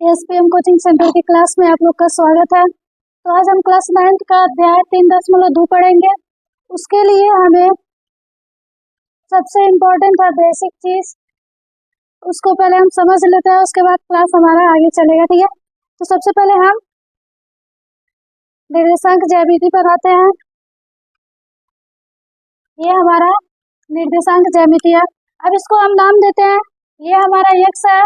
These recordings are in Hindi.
एसपीएम कोचिंग सेंटर की क्लास में आप लोग का स्वागत है। तो आज हम क्लास 9th का अध्याय 3.2 पढ़ेंगे। उसके लिए हमें सबसे इम्पोर्टेंट है बेसिक चीज, उसको पहले हम समझ लेते हैं, उसके बाद क्लास हमारा आगे चलेगा। ठीक है, तो सबसे पहले हम निर्देशांक ज्यामिति पर आते हैं। ये हमारा निर्देशांक ज्यामिति है। अब इसको हम नाम देते हैं, ये हमारा x है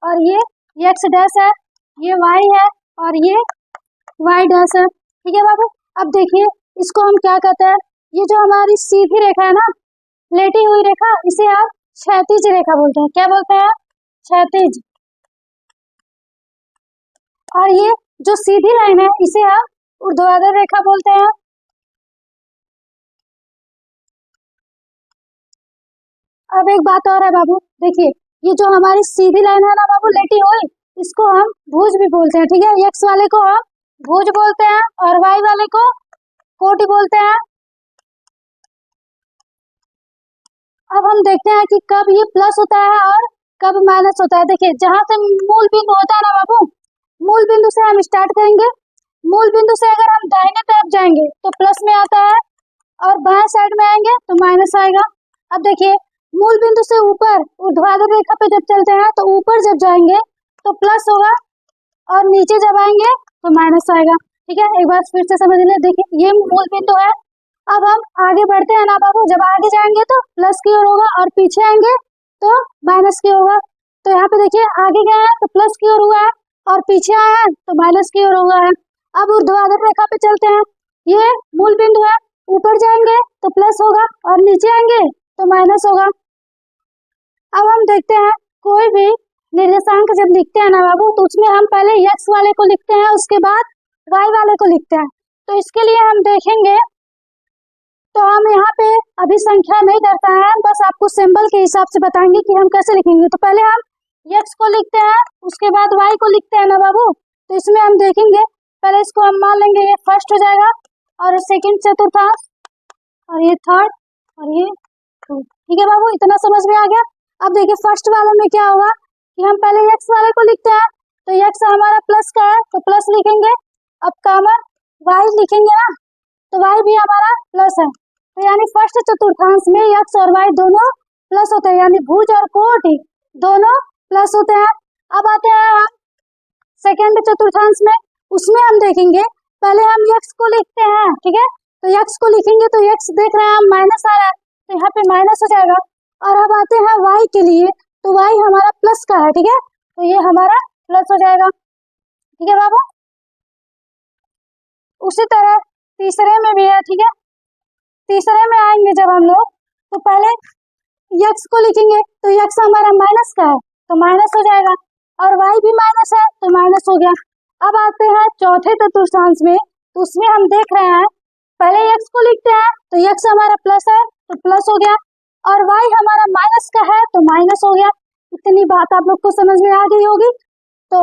और ये x डैश है, ये y है और ये y डैश है। ठीक है बाबू, अब देखिए इसको हम क्या कहते हैं, ये जो हमारी सीधी रेखा है ना, लेटी हुई रेखा, इसे आप क्षैतिज रेखा बोलते हैं। क्या बोलते हैं? क्षैतिज। और ये जो सीधी लाइन है इसे आप ऊर्ध्वाधर रेखा बोलते हैं। अब एक बात और है बाबू, देखिए ये जो हमारी सीधी लाइन है ना बाबू, लेटी हुई, इसको हम भुज भी बोलते हैं। ठीक है, एक्स वाले को हम भुज बोलते हैं और वाई वाले को कोटि बोलते हैं। अब हम देखते हैं कि कब ये प्लस होता है और कब माइनस होता है। देखिए जहां से मूल बिंदु होता है ना बाबू, मूल बिंदु से हम स्टार्ट करेंगे। मूल बिंदु से अगर हम दाहिने तरफ जाएंगे तो प्लस में आता है और बाएं साइड में आएंगे तो माइनस आएगा। अब देखिए मूल बिंदु से ऊपर ऊर्ध्वाधर रेखा पे जब चलते हैं तो ऊपर जब जाएंगे तो प्लस होगा और नीचे जब आएंगे तो माइनस आएगा। ठीक है, एक बार फिर से समझ लें। देखिए ये मूल बिंदु है। अब हम आगे बढ़ते हैं ना बाबू, जब आगे जाएंगे तो प्लस की ओर होगा और पीछे आएंगे तो माइनस की होगा। तो यहाँ पे देखिए आगे गए हैं तो प्लस की ओर हुआ है और पीछे आए हैं तो माइनस की ओर हुआ है। अब ऊर्ध्वाधर रेखा पे चलते हैं, ये मूल बिंदु है, ऊपर जाएंगे तो प्लस होगा और नीचे आएंगे तो माइनस होगा। अब हम देखते हैं कोई भी निर्देशांक जब लिखते हैं ना बाबू, तो उसमें हम पहले x वाले को लिखते हैं, उसके बाद y वाले को लिखते हैं। तो इसके लिए हम देखेंगे, तो हम यहाँ पे अभी संख्या नहीं करता है, बस आपको सिंबल के हिसाब से बताएंगे कि हम कैसे लिखेंगे। तो पहले हम x को लिखते हैं, उसके बाद y को लिखते हैं ना बाबू। तो इसमें हम देखेंगे, पहले इसको हम मान लेंगे ये फर्स्ट हो जाएगा और सेकंड चतुर्थांश और ये थर्ड और ये फोर्थ। ठीक है बाबू, इतना समझ में आ गया। अब देखिए फर्स्ट वाले में क्या होगा कि हम पहले x वाले को लिखते हैं, तो x हमारा प्लस का है तो प्लस लिखेंगे। अब कॉमन y लिखेंगे ना, तो y भी हमारा प्लस है। तो यानी फर्स्ट चतुर्थांश में x और y दोनों प्लस होते हैं, यानी भुज और कोटि दोनों प्लस होते हैं। अब आते हैं हम सेकेंड चतुर्थांश में, उसमें हम देखेंगे पहले हम x को लिखते हैं। ठीक है, तो x को लिखेंगे तो x देख रहे हैं हम माइनस आ रहा है तो यहाँ पे माइनस हो जाएगा। और अब आते हैं y के लिए, तो y हमारा प्लस का है। ठीक है, तो ये हमारा प्लस हो जाएगा। ठीक है बाबू, उसी तरह तीसरे में भी है। ठीक है, तीसरे में आएंगे जब हम लोग, तो पहले x को लिखेंगे तो x हमारा माइनस का है तो माइनस हो जाएगा और y भी माइनस है तो माइनस हो गया। अब आते हैं चौथे चतुर्थांश में, तो उसमें हम देख रहे हैं पहले x को लिखते हैं तो x हमारा प्लस है तो प्लस हो गया और y हमारा माइनस का है तो माइनस हो गया। इतनी बात आप लोग को समझ में आ गई होगी। तो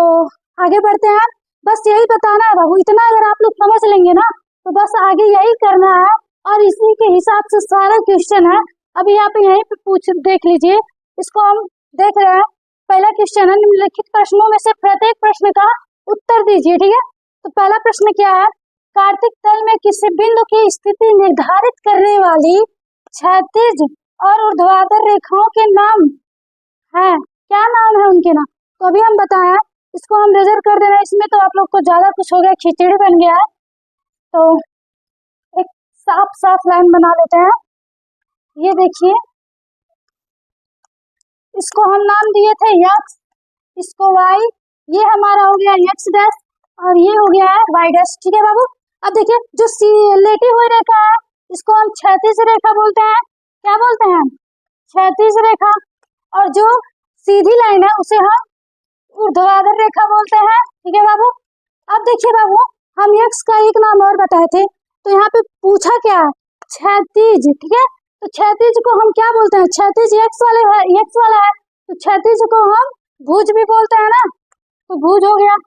आगे बढ़ते हैं, बस यही बताना है बाबू, इतना अगर आप लोग समझ लेंगे ना तो बस आगे यही करना है और इसी के हिसाब से सारे क्वेश्चन है। अभी आप यहीं पे पूछ देख लीजिए, इसको हम देख रहे हैं। पहला क्वेश्चन है, निम्नलिखित प्रश्नों में से प्रत्येक प्रश्न का उत्तर दीजिए। ठीक है, तो पहला प्रश्न क्या है, कार्तिक तल में किसी बिंदु की स्थिति निर्धारित करने वाली क्षैतिज और ऊर्ध्वाधर रेखाओं के नाम है, क्या नाम है उनके नाम? तो अभी हम बताया, इसको हम लेजर कर देना, इसमें तो आप लोग को ज्यादा कुछ हो गया, खिचड़ी बन गया है। तो एक साफ साफ लाइन बना लेते हैं। ये देखिए, इसको हम नाम दिए थे x, इसको y, ये हमारा हो गया x डैश और ये हो गया है y डैश। ठीक है बाबू, अब देखिए जो लेटी हुई रेखा है इसको हम क्षैतिज रेखा बोलते हैं। क्या बोलते हैं? क्षैतिज रेखा। और जो सीधी लाइन है उसे हम ऊर्ध्वाधर रेखा बोलते हैं। ठीक है बाबू, अब देखिए बाबू, हम x का एक नाम और बताए थे, तो यहाँ पे पूछा क्या है, क्षैतिज। ठीक है, तो क्षैतिज को हम क्या बोलते हैं, क्षैतिज x वाले है, x वाला है तो क्षैतिज को हम भुज भी बोलते हैं ना, तो भुज हो गया।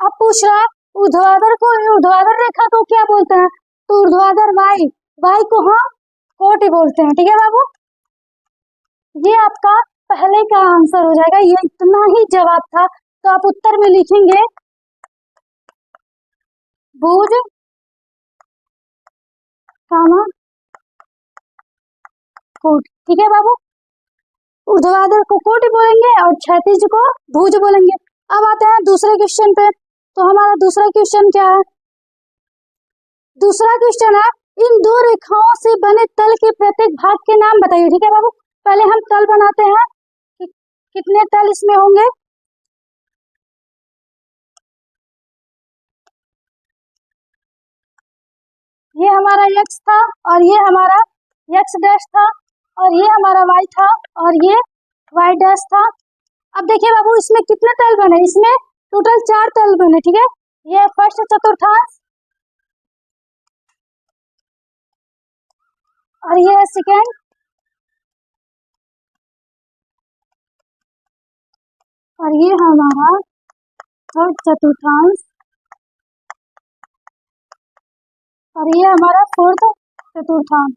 अब पूछ रहा है ऊर्ध्वाधर को, ऊर्ध्वाधर रेखा को क्या बोलते हैं, तो ऊर्ध्वाधर y को हम कोटि बोलते हैं। ठीक है बाबू, ये आपका पहले का आंसर हो जाएगा, ये इतना ही जवाब था। तो आप उत्तर में लिखेंगे भुज कामा कोटि। ठीक है बाबू, ऊर्ध्वाधर को कोटि बोलेंगे और क्षैतिज को भुज बोलेंगे। अब आते हैं दूसरे क्वेश्चन पे। तो हमारा दूसरा क्वेश्चन क्या है? दूसरा क्वेश्चन है इन दो रेखाओं से बने तल के प्रत्येक भाग के नाम बताइए। ठीक है बाबू, पहले हम तल बनाते हैं कि कितने तल इसमें होंगे। ये हमारा x था और ये हमारा x डैश था और ये हमारा y था और ये y डैश था। अब देखिए बाबू, इसमें कितने तल बने? इसमें टोटल 4 तल बने। ठीक है, ये फर्स्ट चतुर्थांश और ये है सेकेंड और ये हमारा थर्ड चतुर्थांश और ये हमारा फोर्थ चतुर्थांश।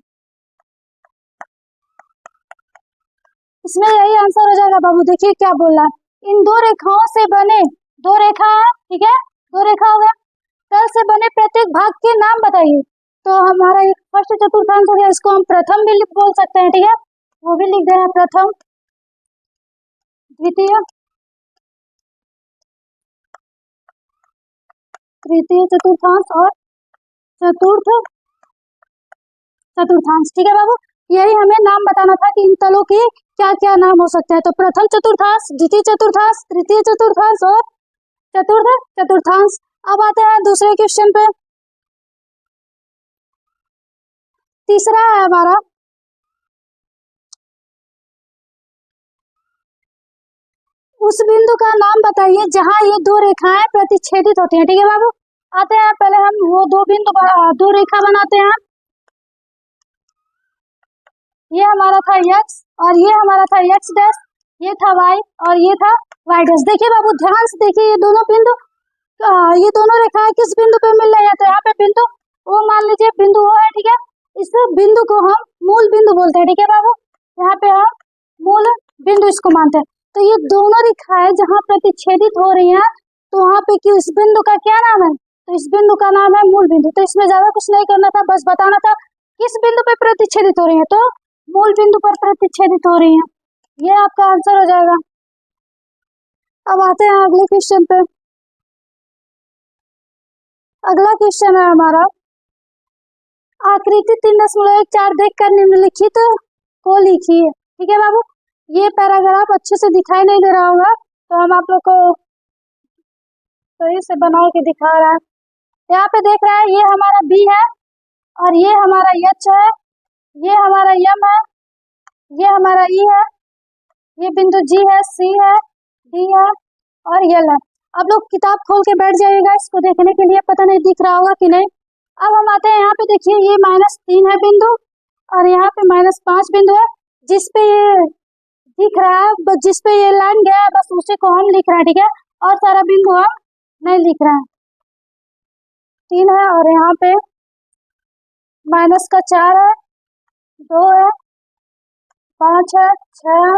इसमें यही आंसर हो जाएगा बाबू। देखिए क्या बोल रहा है, इन दो रेखाओं से बने, दो रेखा है, ठीक है, दो रेखा हो गया, तल से बने प्रत्येक भाग के नाम बताइए। तो हमारा एक फर्स्ट चतुर्थांश हो गया, इसको हम प्रथम भी बोल सकते हैं। ठीक है, वो भी लिख देना, प्रथम, द्वितीय, तृतीय चतुर्थांश और चतुर्थ चतुर्थांश। ठीक है बाबू, यही हमें नाम बताना था कि इन तलों के क्या क्या नाम हो सकते हैं। तो प्रथम चतुर्थांश, द्वितीय चतुर्थांश, तृतीय चतुर्थांश और चतुर्थ चतुर्थांश। अब आते हैं दूसरे क्वेश्चन पे। तीसरा है हमारा, उस बिंदु का नाम बताइए जहां ये दो रेखाएं प्रतिच्छेदित होती हैं। ठीक है बाबू, आते हैं पहले हम वो दो रेखा बनाते हैं। ये हमारा था x और ये हमारा था x डैश, ये था y और ये था y डैश। देखिए बाबू, ध्यान से देखिए, ये दोनों बिंदु, ये दोनों रेखाएं किस बिंदु पे मिल रही है? तो यहाँ पे बिंदु वो मान लीजिए बिंदु वो है। ठीक है, इस बिंदु को हम मूल बिंदु बोलते हैं। ठीक है बाबू, यहाँ पे हम मूल बिंदु इसको मानते हैं। तो ये दोनों रेखाएं जहाँ प्रतिच्छेदित हो रही हैं, तो वहाँ पे कि इस बिंदु का क्या नाम है? तो इस बिंदु का नाम है मूल बिंदु। तो इसमें ज्यादा कुछ नहीं करना था, बस बताना था किस बिंदु पे प्रतिच्छेदित हो रही है, तो मूल बिंदु पर प्रतिच्छेदित हो रही है। ये आपका आंसर हो जाएगा। अब आते हैं अगले क्वेश्चन पे। अगला क्वेश्चन है हमारा, आकृति 3.14 देखकर निम्नलिखित को लिखिए। ठीक है बाबू, ये पैराग्राफ अच्छे से दिखाई नहीं दे रहा होगा, तो हम आप लोग को सही से बना के दिखा रहा है। यहाँ पे देख रहा है, ये हमारा बी है और ये हमारा एच है, ये हमारा एम है, ये हमारा ई है, ये बिंदु जी है, सी है, डी है और एल है। अब लोग किताब खोल के बैठ जाइएगा इसको देखने के लिए, पता नहीं दिख रहा होगा कि नहीं। अब हम आते हैं यहाँ पे, देखिए ये -3 है बिंदु और यहाँ पे -5 बिंदु है। जिसपे ये दिख रहा है, बस जिसपे ये लाइन गया है, बस उसी को हम लिख रहे हैं। ठीक है, और सारा बिंदु हम नहीं लिख रहे हैं। 3 है और यहाँ पे -4 है, 2 है, 5 है, 6 है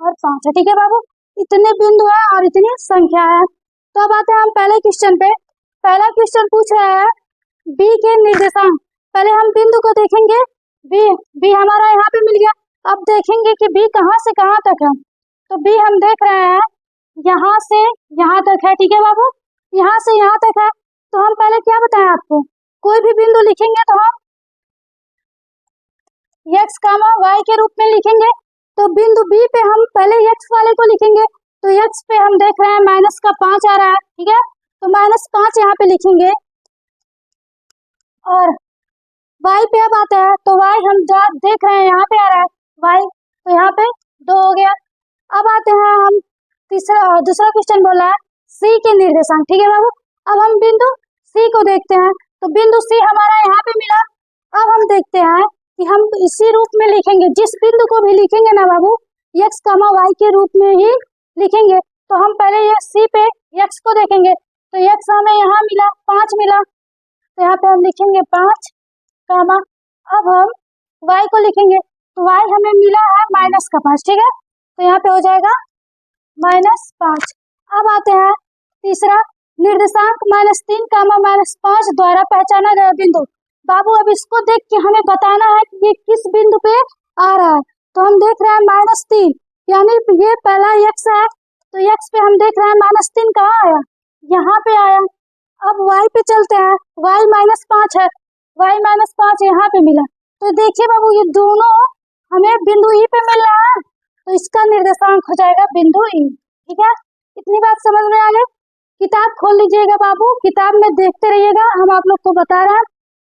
और 5 है। ठीक है बाबू, इतने बिंदु है और इतनी संख्या है। तो अब आते हैं हम पहले क्वेश्चन पे। पहला क्वेश्चन पूछ रहा है बी के निर्देशांक। पहले हम बिंदु को देखेंगे, बी हमारा यहाँ पे मिल गया। अब देखेंगे कि बी कहाँ से कहाँ तक है। तो बी हम देख रहे हैं यहाँ से यहाँ तक है। ठीक है बाबू, यहाँ से यहाँ तक है। तो हम पहले क्या बताएं आपको, कोई भी बिंदु लिखेंगे तो हम x, y के रूप में लिखेंगे। तो बिंदु बी पे हम पहले x वाले को लिखेंगे। तो x पे हम देख रहे हैं -5 आ रहा है। ठीक है, तो -5 यहाँ पे लिखेंगे और y पे अब आता है, तो y हम देख रहे हैं यहाँ पे आ रहा है y, तो यहाँ पे 2 हो गया। अब आते हैं हम दूसरा क्वेश्चन बोला है c के निर्देशांक। ठीक है बाबू, अब हम बिंदु c को देखते हैं। तो बिंदु c हमारा यहाँ पे मिला। अब हम देखते हैं कि हम इसी रूप में लिखेंगे, जिस बिंदु को भी लिखेंगे ना बाबू, x, y के रूप में ही लिखेंगे। तो हम पहले ये c पे x को देखेंगे। तो x हमें यहाँ मिला 5 मिला, तो यहाँ पे हम लिखेंगे 5, अब हम y को लिखेंगे। तो y हमें मिला है -5। ठीक है, तो यहाँ पे हो जाएगा -5। अब आते हैं तीसरा, निर्देशांक -3, -5 द्वारा पहचाना गया बिंदु। बाबू अब इसको देख के हमें बताना है कि ये किस बिंदु पे आ रहा है। तो हम देख रहे हैं -3, यानी ये पहला x है, तो x पे हम देख रहे हैं -3 कहाँ आया, यहाँ पे आया। अब y पे चलते हैं, y -5 है, y -5 यहाँ पे मिला। तो देखिए बाबू ये दोनों हमें बिंदु ई पे मिल रहा है, तो इसका निर्देशांक हो जाएगा बिंदु ई। ठीक है, इतनी बात समझ में आ गई। किताब खोल लीजिएगा बाबू, किताब में देखते रहिएगा, हम आप लोग को बता रहे हैं।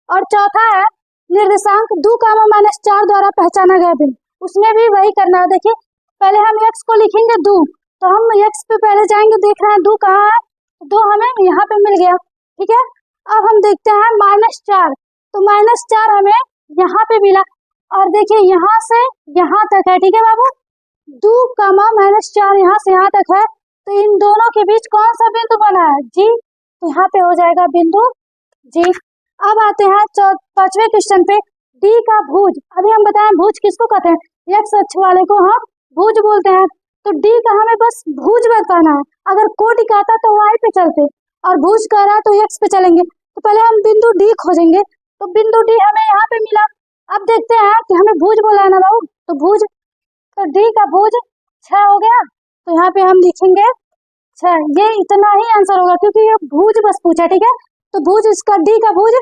और चौथा है निर्देशांक 2, -4 द्वारा पहचाना गया बिंदु, उसमें भी वही करना है। देखिए पहले हम x को लिखेंगे 2, तो हम x पे पहले जाएंगे, देख रहे हैं 2 कहाँ है, 2 हमें यहाँ पे मिल गया। ठीक है, अब हम देखते हैं -4, तो -4 हमें यहाँ पे मिला, और देखिए यहाँ से यहाँ तक है। ठीक है बाबू, 2, -4 यहाँ से यहाँ तक है, तो इन दोनों के बीच कौन सा बिंदु बना है, जी, तो यहाँ पे हो जाएगा बिंदु जी। अब आते हैं 5वें क्वेश्चन पे, डी का भुज। अभी हम बताएं भुज किसको कहते हैं, x अक्ष वाले को हम भुज बोलते हैं। तो डी का हमें बस भुज बताना है, अगर कोटि कहता तो y पे चलते, और भुज कह रहा है तो x पे चलेंगे। तो पहले हम बिंदु डी खोजेंगे, तो बिंदु डी हमें यहाँ पे मिला। अब देखते हैं कि हमें भुज बोला है ना बाबू, तो भुज, तो डी का भुज 6 हो गया, तो यहाँ पे हम लिखेंगे 6। ये इतना ही आंसर होगा क्योंकि ये भुज बस पूछा। ठीक है, तो भुज इसका डी का भुज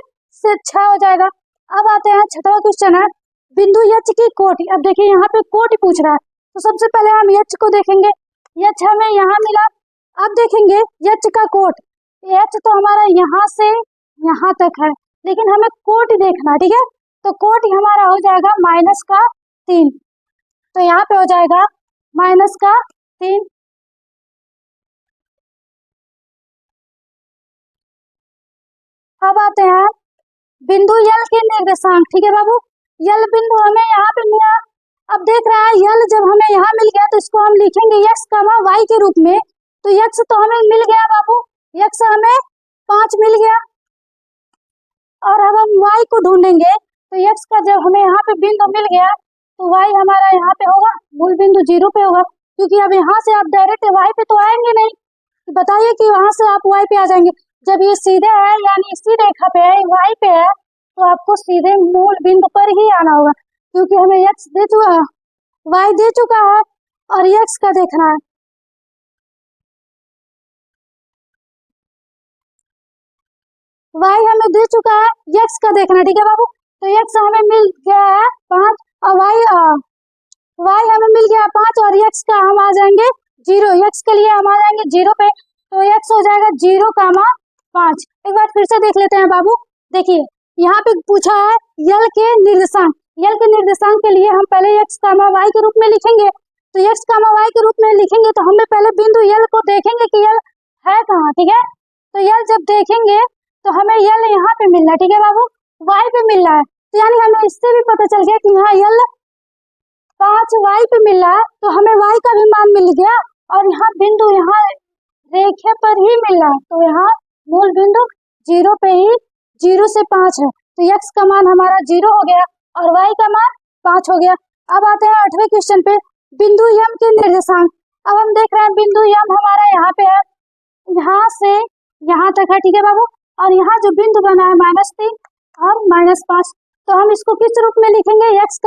से 6 हो जाएगा। अब आते हैं 6वां क्वेश्चन है, बिंदु एच की कोटि। अब देखिए यहाँ पे कोटि पूछ रहा है, तो सबसे पहले हम एच को देखेंगे, एच हमें यहाँ मिला। अब देखेंगे एच का कोट, एच तो हमारा यहाँ से यहाँ तक है, लेकिन हमें कोटि देखना है। ठीक है, तो कोटि हमारा हो जाएगा -3, तो यहाँ पे हो जाएगा -3। अब आते हैं बिंदु यल के निर्देशांक। ठीक है बाबू, यल बिंदु हमें यहाँ पे मिला। अब देख रहा है यल जब हमें यहाँ मिल गया, तो इसको हम लिखेंगे x, y के रूप में। तो x तो हमें मिल गया बाबू, x हमें 5 मिल गया, और अब हम y को ढूंढेंगे। तो x का जब हमें यहाँ पे बिंदु मिल गया, तो y हमारा यहाँ पे होगा, मूल बिंदु 0 पे होगा, क्योंकि अब यहाँ से आप डायरेक्ट y पे तो आएंगे नहीं। बताइए कि वहां से आप y पे आ जाएंगे, जब ये सीधे है यानी इसी रेखा पे है, y पे है, तो आपको सीधे मूल बिंदु पर ही आना होगा, क्योंकि हमें x दे चुका है, y दे चुका है, और x का देखना है। y हमें दे चुका है, x का देखना है। ठीक है बाबू, तो x हमें मिल गया है 5, और y हमें मिल गया 5, और x का हम आ जाएंगे 0, x के लिए हम आ जाएंगे 0 पे, तो x हो जाएगा 0, 5। एक बार फिर से देख लेते हैं बाबू, देखिए यहाँ पे पूछा है यल के निर्देशांक। यल के निर्देशांक के लिए हम पहले x, y के रूप में लिखेंगे। तो x, y के रूप में लिखेंगे, तो हमें पहले बिंदु यल को देखेंगे कि यल है कहाँ। ठीक है, तो यल जब देखेंगे तो हमें यल यहाँ पे मिल रहा है। ठीक है बाबू, y पे मिल रहा है, तो यानी हमें इससे भी पता चल गया कि यहाँ यल 5 y पे मिल रहा है, तो हमें y का भी मान मिल गया, और यहाँ बिंदु यहाँ रेखे पर ही मिल रहा है, तो यहाँ मूल बिंदु 0 पे ही 0 से 5 है, तो x का मान हमारा 0 हो गया, और y का मान 5 हो गया। अब आते हैं 8वें क्वेश्चन पे, बिंदु m के निर्देशांक। अब हम देख रहे हैं बिंदु m हमारा यहाँ पे है, यहाँ से यहाँ तक है। ठीक है बाबू, और यहाँ जो बिंदु बना है -3 और -5, तो हम इसको किस रूप में लिखेंगे, x,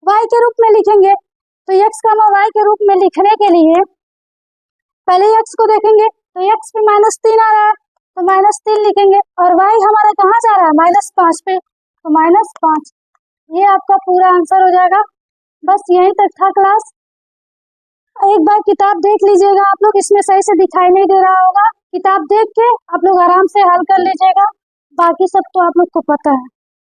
y के रूप में लिखेंगे। तो x, y के रूप में लिखने के लिए पहले x को देखेंगे, तो x पे -3 आ रहा है, तो -3 लिखेंगे, और y हमारा कहाँ जा रहा है, -5 पे, तो -5। ये आपका पूरा आंसर हो जाएगा। बस यहीं तक था क्लास। एक बार किताब देख लीजिएगा आप लोग, इसमें सही से दिखाई नहीं दे रहा होगा, किताब देख के आप लोग आराम से हल कर लीजिएगा, बाकी सब तो आप लोग को पता है।